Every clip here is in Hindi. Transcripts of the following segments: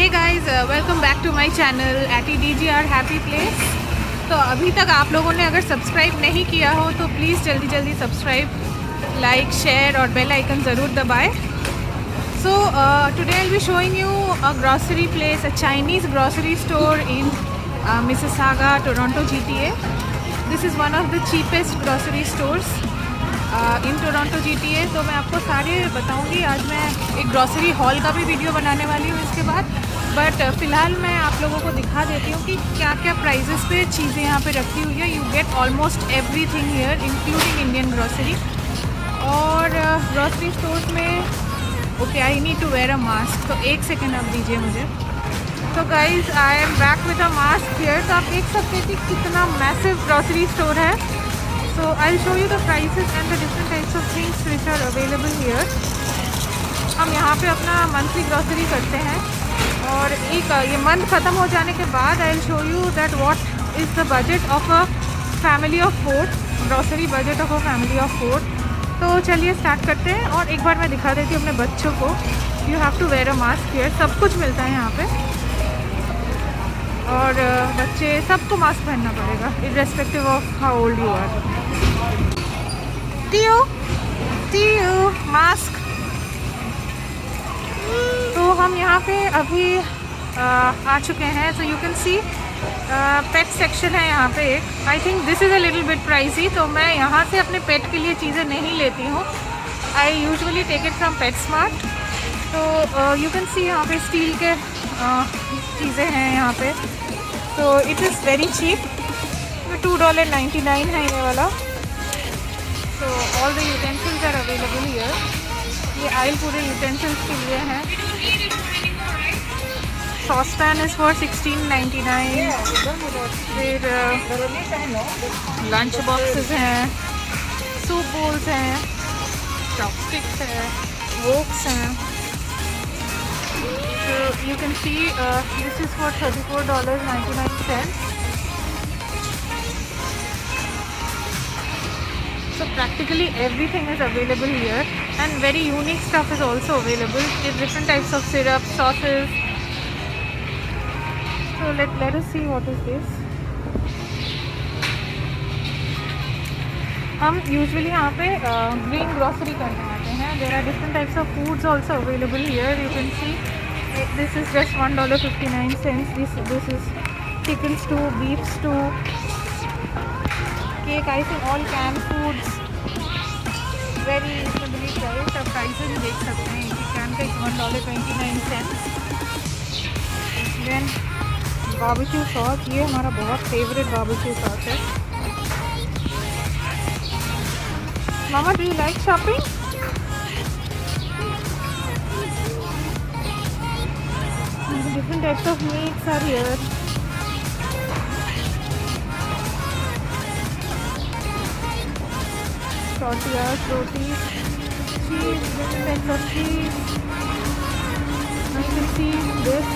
Hey guys, welcome back to my channel @DGR happy place. तो अभी तक आप लोगों ने अगर सब्सक्राइब नहीं किया हो तो प्लीज़ जल्दी जल्दी सब्सक्राइब, लाइक, शेयर और बेल आइकन ज़रूर दबाएं। So today I will be showing you a grocery place, a Chinese grocery store in Mississauga, Toronto GTA। This is one of the cheapest grocery stores in Toronto GTA। तो मैं आपको सारे बताऊंगी। आज मैं एक ग्रॉसरी हॉल का भी वीडियो बनाने वाली हूँ इसके बाद, बट फ़िलहाल मैं आप लोगों को दिखा देती हूँ कि क्या क्या प्राइजेस पे चीज़ें यहाँ पे रखी हुई है। You get almost everything here including Indian grocery. और ग्रॉसरी स्टोर्स में okay, I need to wear a mask, तो एक सेकेंड आप दीजिए मुझे। तो guys, I am back with a mask here. तो आप देख सकते हैं कि कितना मैसिव ग्रॉसरी स्टोर है। So I'll show you the prices and the different types of things which are available here. हम यहाँ पे अपना मंथली ग्रॉसरी करते हैं और एक ये मंथ ख़त्म हो जाने के बाद I'll show you that what is the budget of a family of 4, grocery budget of a family of 4। तो चलिए स्टार्ट करते हैं। और एक बार मैं दिखा देती हूँ अपने बच्चों को। You have to wear a mask here. सब कुछ मिलता है यहाँ पे और बच्चे सबको मास्क पहनना पड़ेगा irrespective of how old you are. टीयू मास्क। तो हम यहाँ पे अभी आ चुके हैं। So you can see pet section है यहाँ पे एक। I think this is a little bit pricey, तो मैं यहाँ से अपने पेट के लिए चीज़ें नहीं लेती हूँ। I usually take it from PetSmart. तो यू कैन सी यहाँ पे स्टील के चीज़ें हैं यहाँ पे। तो इट इज़ वेरी चीप। $2.99 है ये वाला। So all the utensils are available here. ये आयल पूरे utensils के लिए हैं। Saucepan is for $16.99। फिर लंच बॉक्सेस हैं, सूप बोल्स हैं, चॉपस्टिक्स हैं, वोक्स हैं। So you can see this is for $34.99. So practically everything is available here, and very unique stuff is also available. Different types of syrup, sauces. So let us see what is this. हम usually यहाँ पे green grocery करने आते हैं। There are different types of foods also available here. You can see this is just $1.59. This is chicken stew, beef stew, cake, icing, all canned foods, very reasonably priced। अब प्राइसेस देख सकते हैं। एक कैन का $1.29। देन बारबेक्यू सॉस, ये हमारा बहुत फेवरेट बारबेक्यू सॉस है। मामा, do you like shopping? Different types of meats are here. Tortillas, rotis, cheese, different types of cheese. Now you can see this.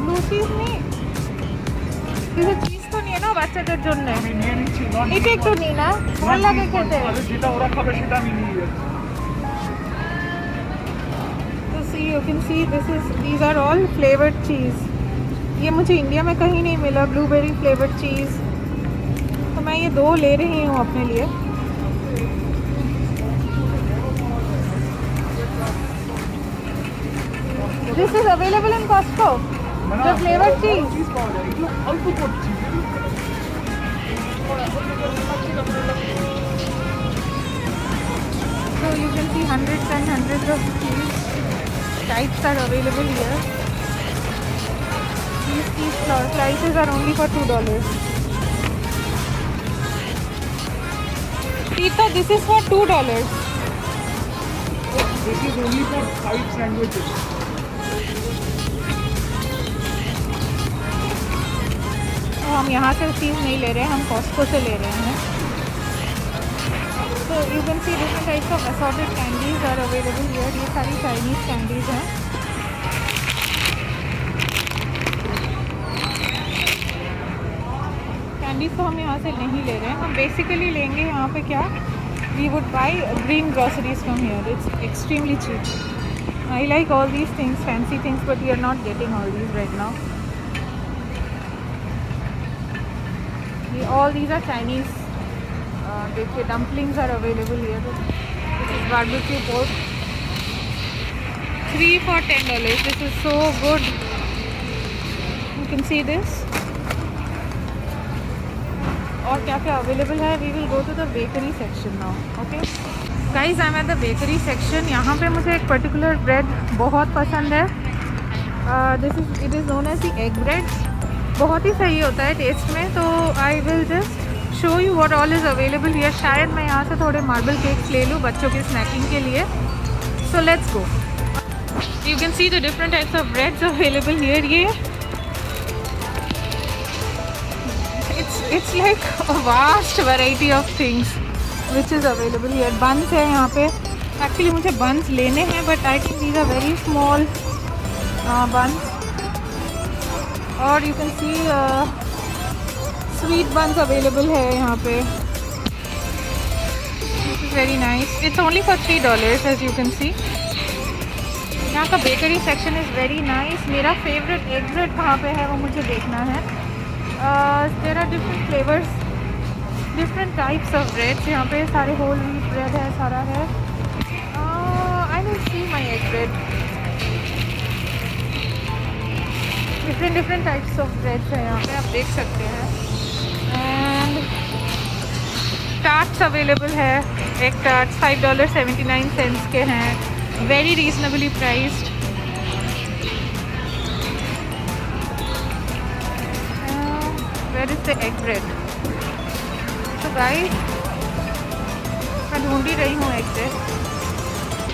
Blue cheese नहीं, किसी चीज़ तो नहीं है ना বাচ্চাদের জন্য। এটা একটু নি না, ভালো লাগে খেতে। যেটা ওরা খাবে সেটা আমি নিয়ে যাচ্ছি। तो see, you can see these are all flavored cheese। ये मुझे इंडिया में कहीं नहीं मिला, ब्लूबेरी फ्लेवर्ड चीज़। तो मैं ये 2 ले रही हूँ अपने लिए। This is available in Costco, the flavored cheese। So you can see hundreds and hundreds of cheese types are available here. These cheese slices are only for $2. Tita, this is for $2. This is only for 5 sandwiches. तो हम यहाँ से चीज़ नहीं ले रहे हैं, हम कॉस्को से ले रहे हैं। So you can see different types of assorted candies are available here. ये सारी चाइनीज़ कैंडीज़ हैं। कैंडीज़ तो हम यहाँ से नहीं ले रहे हैं, हम बेसिकली लेंगे यहाँ पे क्या, we would buy green groceries from here, it's extremely cheap. I like all these things, fancy things, but we are not getting all these right now. All these are Chinese. देखिए dumplings are available here. This is barbecue pork. 3 for $10. This is so good. You can see this. और क्या क्या available है? We will go to the bakery section now. Okay. Guys, I'm at the bakery section. यहाँ पे मुझे एक particular bread बहुत पसंद है. It is known as the egg bread. बहुत ही सही होता है टेस्ट में, तो I will just show you what all is available here. शायद मैं यहाँ से थोड़े मार्बल केक्स ले लूँ बच्चों के स्नैकिंग के लिए। So let's go. You can see the different types of breads available here. ये it's like a vast variety of things which is available here. Buns है यहाँ पे, एक्चुअली मुझे बंस लेने हैं but I think these are very small buns. और you can see sweet buns available है यहाँ पे। This is very nice, it's only for $3 as you can see. यहाँ का bakery section is very nice. मेरा फेवरेट एग ब्रेड कहाँ पे है वो मुझे देखना है। There are different flavours, different types of breads. यहाँ पे सारे होल व्हीट ब्रेड है, सारा है। I will see my egg bread. Different types of breads है यहाँ पे, आप देख सकते हैं। एंड टार्ट्स अवेलेबल है। एक टार्ट्स $5.79 के हैं, very reasonably priced. Where is the egg bread? तो गाइस मैं ढूंढ ही रही हूँ egg bread.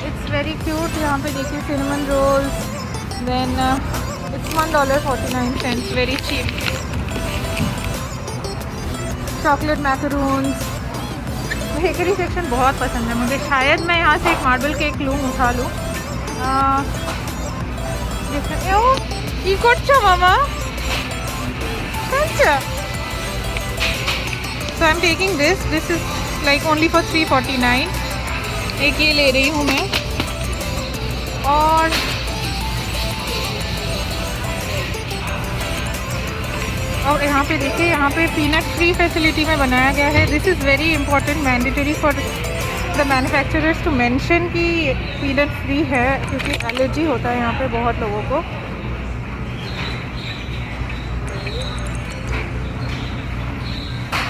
It's very cute. यहाँ पे देखिए cinnamon rolls, then it's $1.49, very cheap. Chocolate macaroons. Bakery section बहुत पसंद है मुझे। शायद मैं यहाँ से एक मार्बल केक लूँ, उठा लूँ। ये कुछ मामा अच्छा। So I'm taking this. This is like only for $3.49. एक ये ले रही हूँ मैं। और यहाँ पे देखिए, यहाँ पे पीनट फ्री फैसिलिटी में बनाया गया है। This is very important, mandatory for the manufacturers to mention कि पीनट फ्री है, क्योंकि एलर्जी होता है यहाँ पे बहुत लोगों को।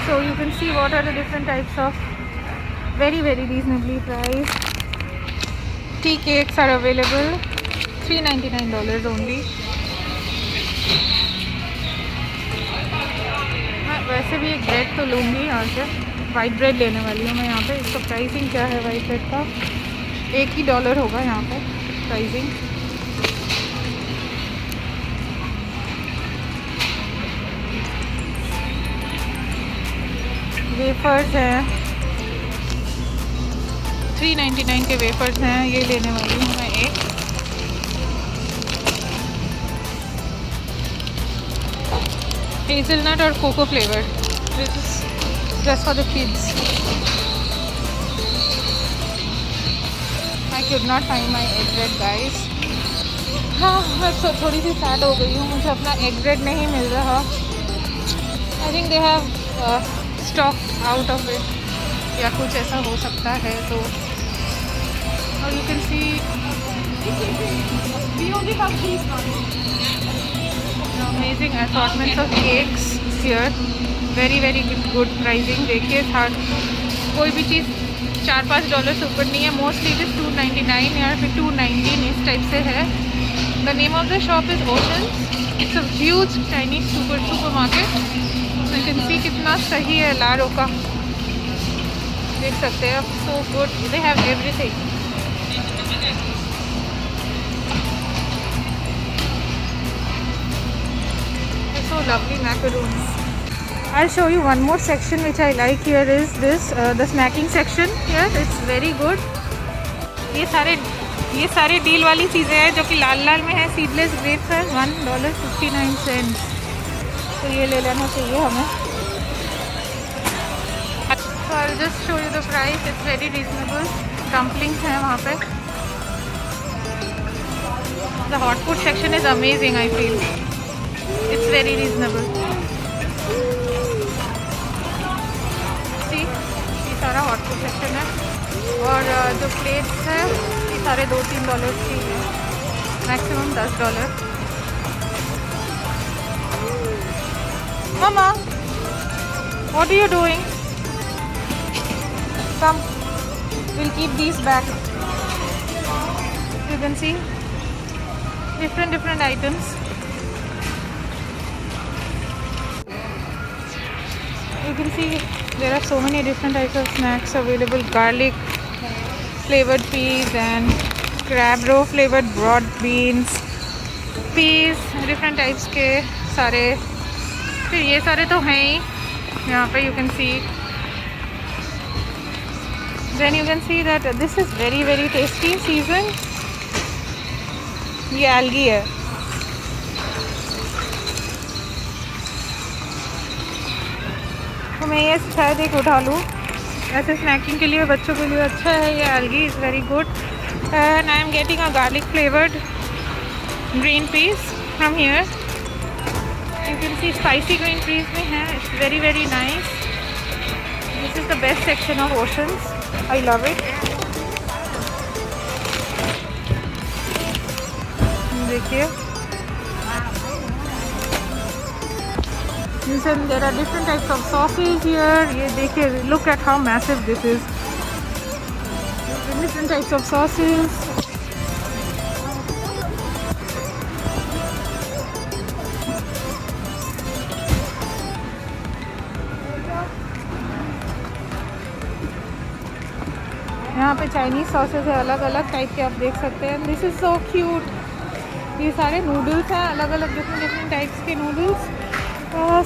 So you can see what are the different types of very reasonably price tea cakes are available. $3.99 only. वैसे भी एक ब्रेड तो लूँगी यहाँ से, वाइट ब्रेड लेने वाली हूँ मैं यहाँ पे। इसका प्राइसिंग क्या है वाइट ब्रेड का? $1 होगा यहाँ पे प्राइसिंग। वेफर्स हैं, $3.99 के वेफर्स हैं, ये लेने वाली हूँ मैं एक। हेज़लनट और cocoa flavour, this is just for the kids. I could not find my egg bread guys. हाँ, मैं थोड़ी सी सैड हो गई हूँ, मुझे अपना एग ब्रेड नहीं मिल रहा। I think they have stock out of it या कुछ ऐसा हो सकता है। तो और you can C amazing assortments of cakes here, very good pricing। देखिए कोई भी चीज़ $4-5 से ऊपर नहीं है। मोस्टली इट इज़ $2.99 या फिर $2.19 इस टाइप से है। The name of the shop is oceans. It's a huge Chinese supermarket. You can सी कितना सही है लारो का, देख सकते हैं आप। So good, they have everything. So lovely macaroons. I'll show you one more section which I like here is this the snacking section here. It's very good. ये सारे डील वाली चीज़ें हैं जो कि लाल में है। सीडलेस ग्रेप्स है $1.59। तो ये ले लेना चाहिए हमें। I'll just show you the price. It's very reasonable. Dumplings हैं वहाँ पे. The hot food section is amazing. I feel it's very reasonable. See, ये सारा hot food section है और जो plates है ये सारे $2-3 की है. Maximum $10. Mama, what are you doing? Come, we'll keep these back. You can see different items. You can see there are so many different types of snacks available. Garlic flavored peas and crab roe flavored broad beans. Peas different types के सारे. फिर ये सारे तो हैं ही यहाँ पे. You can see. Then you can see that this is very tasty season. ये algae है. तो मैं ये शायद एक उठा लूँ. ऐसे स्नैकिंग के लिए बच्चों के लिए अच्छा है. ये algae is very good. And I am getting a garlic flavored green peas from here. You can see spicy green peas में है. It's very nice. This is the best section of Oceans. I love it. देखिए. Listen, there are different types of sauces here. ये देखिए. Look at how massive this is. Different types of sauces. यहाँ पे चाइनीज़ सॉसेस है अलग अलग टाइप के. आप देख सकते हैं. This is so cute. ये सारे नूडल्स हैं अलग अलग डिफरेंट टाइप्स के नूडल्स.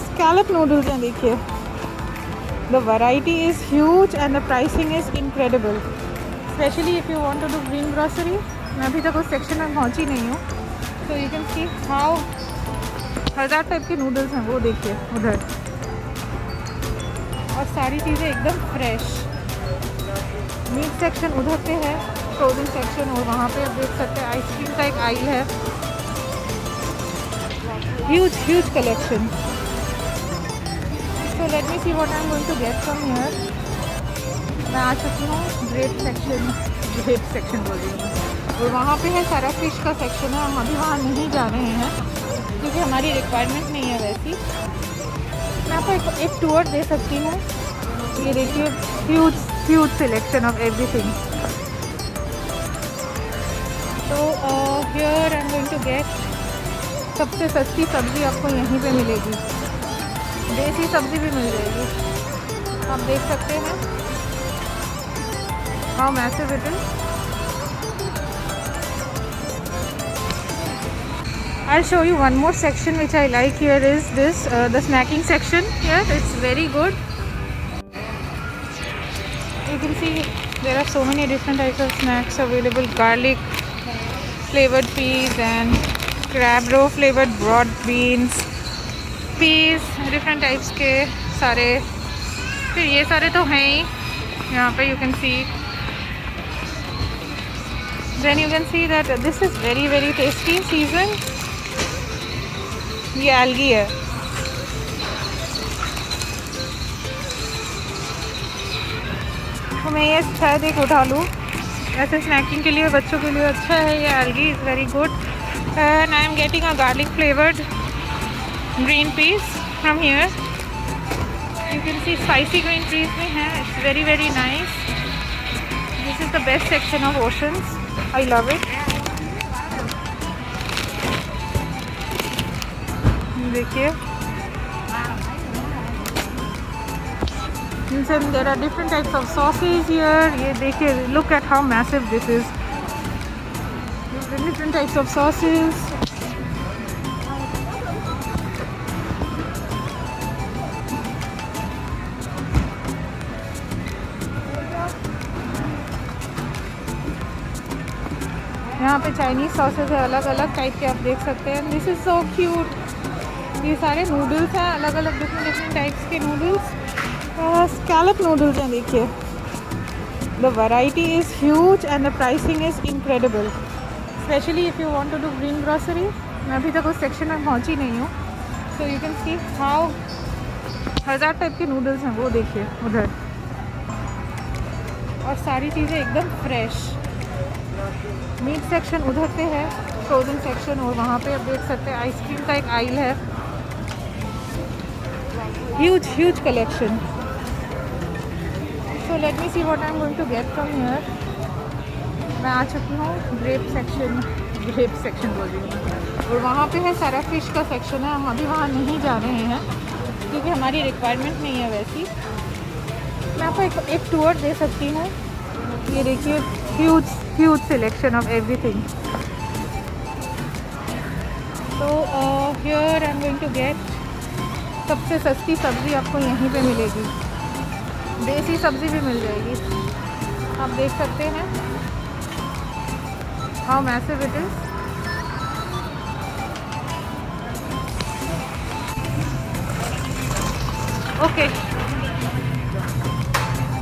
स्कैलप नूडल्स हैं. देखिए. The variety is huge and the pricing is incredible. Specially if you want to do green grocery. मैं अभी तक उस सेक्शन में पहुँची नहीं हूँ. तो you can see how 1000 type के नूडल्स हैं. वो देखिए उधर. और सारी चीज़ें एकदम फ्रेश. मीट सेक्शन उधर पे है. Frozen section. और वहाँ पे आप देख सकते हैं आइसक्रीम का एक आइल है. Huge collection. So let me see what I am going to get from here. मैं आ चुकी हूँ ग्रेप सेक्शन बोल रही हूँ. और वहाँ पे है सारा फिश का सेक्शन है. हम अभी वहाँ नहीं जा रहे हैं क्योंकि हमारी रिक्वायरमेंट नहीं है वैसी. मैं आपको एक टूर दे सकती हूँ. ये देखिए. Huge selection of everything. तो here I am going to get. सबसे सस्ती सब्ज़ी आपको यहीं पे मिलेगी. देसी सब्ज़ी भी मिल जाएगी. आप देख सकते हैं how massive it is. I'll show you one more section which I like here is this the snacking section here. It's very good. You can see there are so many different types of snacks available. Garlic flavored peas and crab roe flavored broad beans. Peas different types के सारे. फिर ये सारे तो हैं ही यहाँ पे. You can see. Then you can see that this is very tasty season. ये algae है. तो मैं ये शायद एक उठा लूँ. ऐसे स्नैकिंग के लिए बच्चों के लिए अच्छा है. ये algae is very good. And I am getting a garlic flavored green peas from here. You can see spicy green peas में है. It's very nice. This is the best section of Oceans. I love it. देखिए. There are different types of sauces here. ये देखिए. Look at how massive this is. Different types of sauces. यहाँ पे चाइनीज़ सॉसेस है अलग अलग टाइप के. आप देख सकते हैं. This is so cute. ये सारे नूडल्स हैं अलग अलग डिफरेंट टाइप्स के नूडल्स. स्कैलप नूडल्स हैं, देखिए the variety is huge and the pricing is incredible, specially if you want to do green grocery. मैं अभी तक उस सेक्शन में पहुंची नहीं हूँ, so you can see how 1000 type के नूडल्स हैं, वो देखिए उधर, और सारी चीज़ें एकदम फ्रेश। मीट सेक्शन उधर पे है, फ्रोज़न सेक्शन, और वहाँ पे आप देख सकते हैं आइसक्रीम का एक आइल है, huge collection. So let me see what I am going to get from here. मैं आ चुकी हूँ ग्रेप सेक्शन बोल रही हूँ, और वहाँ पे है सारा फिश का सेक्शन है। हम अभी वहाँ नहीं जा रहे हैं क्योंकि हमारी रिक्वायरमेंट नहीं है वैसी। मैं आपको एक टूर दे सकती हूँ। ये देखिए ह्यूज सिलेक्शन ऑफ एवरीथिंग। तो here I am going to get सबसे सस्ती सब्ज़ी आपको यहीं पे मिलेगी, देसी सब्ज़ी भी मिल जाएगी। आप देख सकते हैं how massive it is. Okay,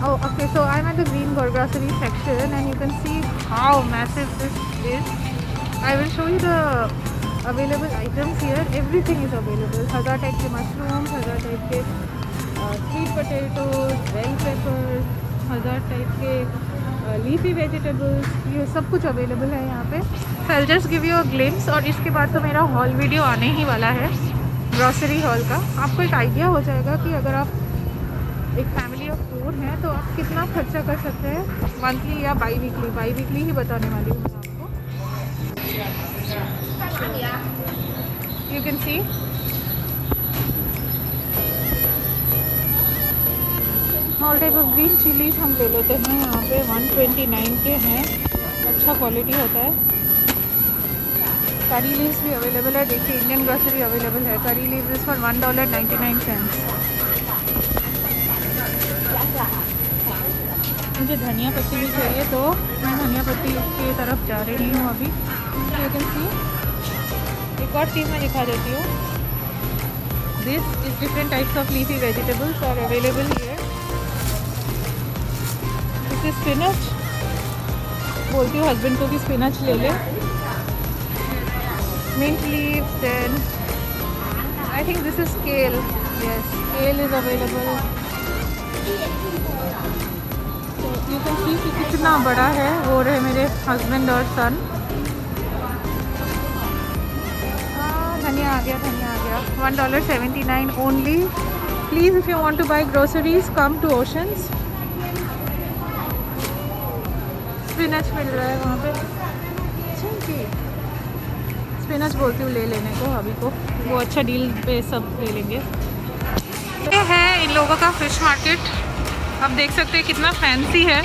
oh okay, so I'm at the green grocery section and you can see how massive this is. I will show you the available items here. Everything is available. 1000 type के मशरूम, 1000 टाइप के sweet potatoes, bell peppers, 1000 type के लीफी वेजिटेबल्स, ये सब कुछ अवेलेबल है यहाँ पे। So I'll just give you a glimpse, और इसके बाद तो मेरा हॉल वीडियो आने ही वाला है ग्रॉसरी हॉल का। आपको एक आइडिया हो जाएगा कि अगर आप एक फैमिली ऑफ 4 हैं तो आप कितना खर्चा कर सकते हैं मंथली या बाई वीकली ही बताने वाली हूँ मैं आपको। You can see all type of green chillies हम ले लेते हैं। यहाँ पे 129 के हैं, अच्छा क्वालिटी होता है। करी लीव्स भी अवेलेबल है, देखिए इंडियन ग्रोसरी अवेलेबल है। Curry leaves is for $1.99। मुझे धनिया पत्ती भी चाहिए, तो मैं धनिया पत्ती की तरफ जा रही हूँ अभी। यू कैन सी एक और चीज़ मैं दिखा देती हूँ। This is different types of leafy vegetables are available here. This is spinach. बोलती हूँ हस्बैंड को कि स्पिनच ले ले। Mint leaves, then I think this is kale. Yes, kale is available. You can see कि कितना बड़ा है। वो रहे मेरे हस्बैंड और सन। धनिया आ गया $1.79 only. Please if you want to buy groceries come to Oceans. Spinach मिल रहा है वहाँ पे। स्पिनच बोलती हूँ ले लेने को अभी को, वो अच्छा डील पे सब ले लेंगे। ये है इन लोगों का फिश मार्केट। आप देख सकते हैं कितना फैंसी है।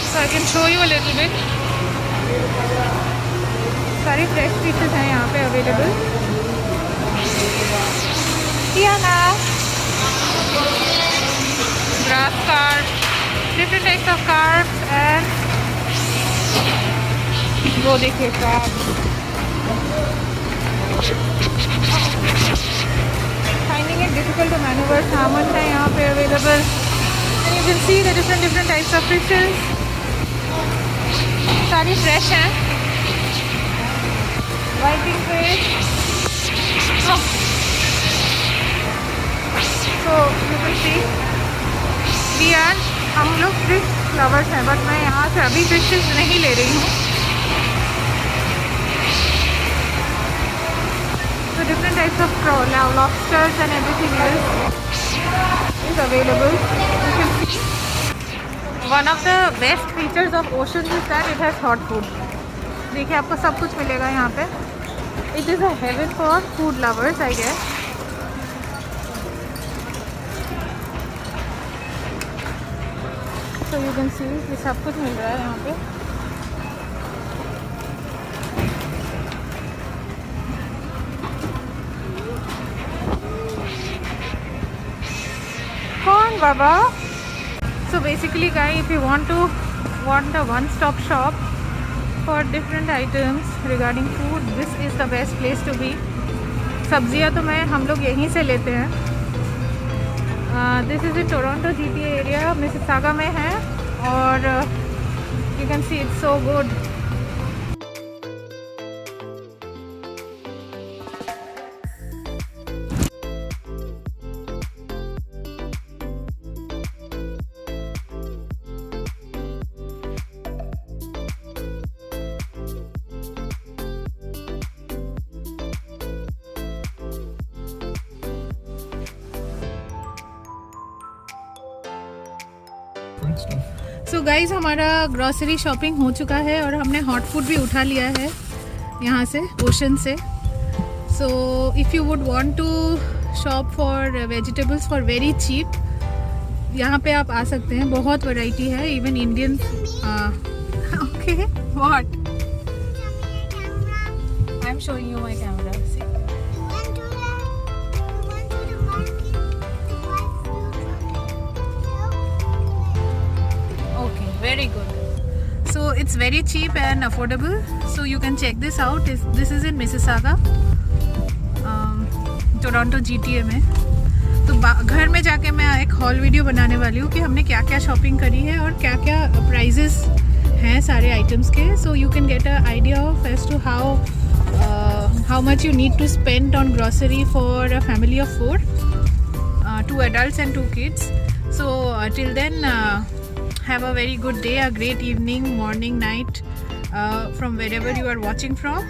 So I can show you a little bit. सारी फ्रेश फिशेस हैं यहाँ पे available. Grass carp, different types of carps, and वो देखिए crab. Finding it difficult to maneuver salmon है यहाँ पे available. And you can see the different types of fishes. सारी फ्रेश हैं। Whiting fish. Oh. So you can see हम लोग फिश लवर्स हैं, बट मैं यहाँ से अभी फिशेस नहीं ले रही हूँ। So different types of lobsters and everything else is available. You can see one of the best features of oceans is that it has hot food. देखिए आपको सब कुछ मिलेगा यहाँ पे। It is a heaven for food lovers, I guess. So you can see ये सब कुछ मिल रहा है यहाँ पे। कौन बाबा? So basically guys, if you want a one-stop shop for different items regarding food, this is the best place to be. सब्जियां तो हम लोग यहीं से लेते हैं। This is in Toronto GTA area, Mississauga में है और you can see it's so good. So guys हमारा ग्रॉसरी शॉपिंग हो चुका है और हमने हॉट फूड भी उठा लिया है यहाँ से, ओशन से। So if you would want to shop for vegetables for very cheap, यहाँ पे आप आ सकते हैं। बहुत वैरायटी है, even Indian. Okay, what? I am showing you my camera. See, very good. So it's very cheap and affordable, so you can check this out. This is in Mississauga, Toronto GTA में। तो घर में जाके मैं एक हॉल वीडियो बनाने वाली हूँ कि हमने क्या क्या शॉपिंग करी है और क्या क्या प्राइजेस हैं सारे आइटम्स के। So you can get a idea of as to how much you need to spend on grocery for a family of 4, 2 adults and 2 kids. So till then, have a very good day, a great evening, morning, night, from wherever you are watching from.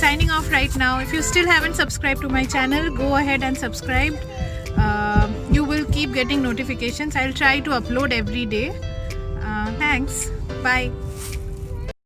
Signing off right now. If you still haven't subscribed to my channel, go ahead and subscribe. You will keep getting notifications. I'll try to upload every day. Thanks. Bye.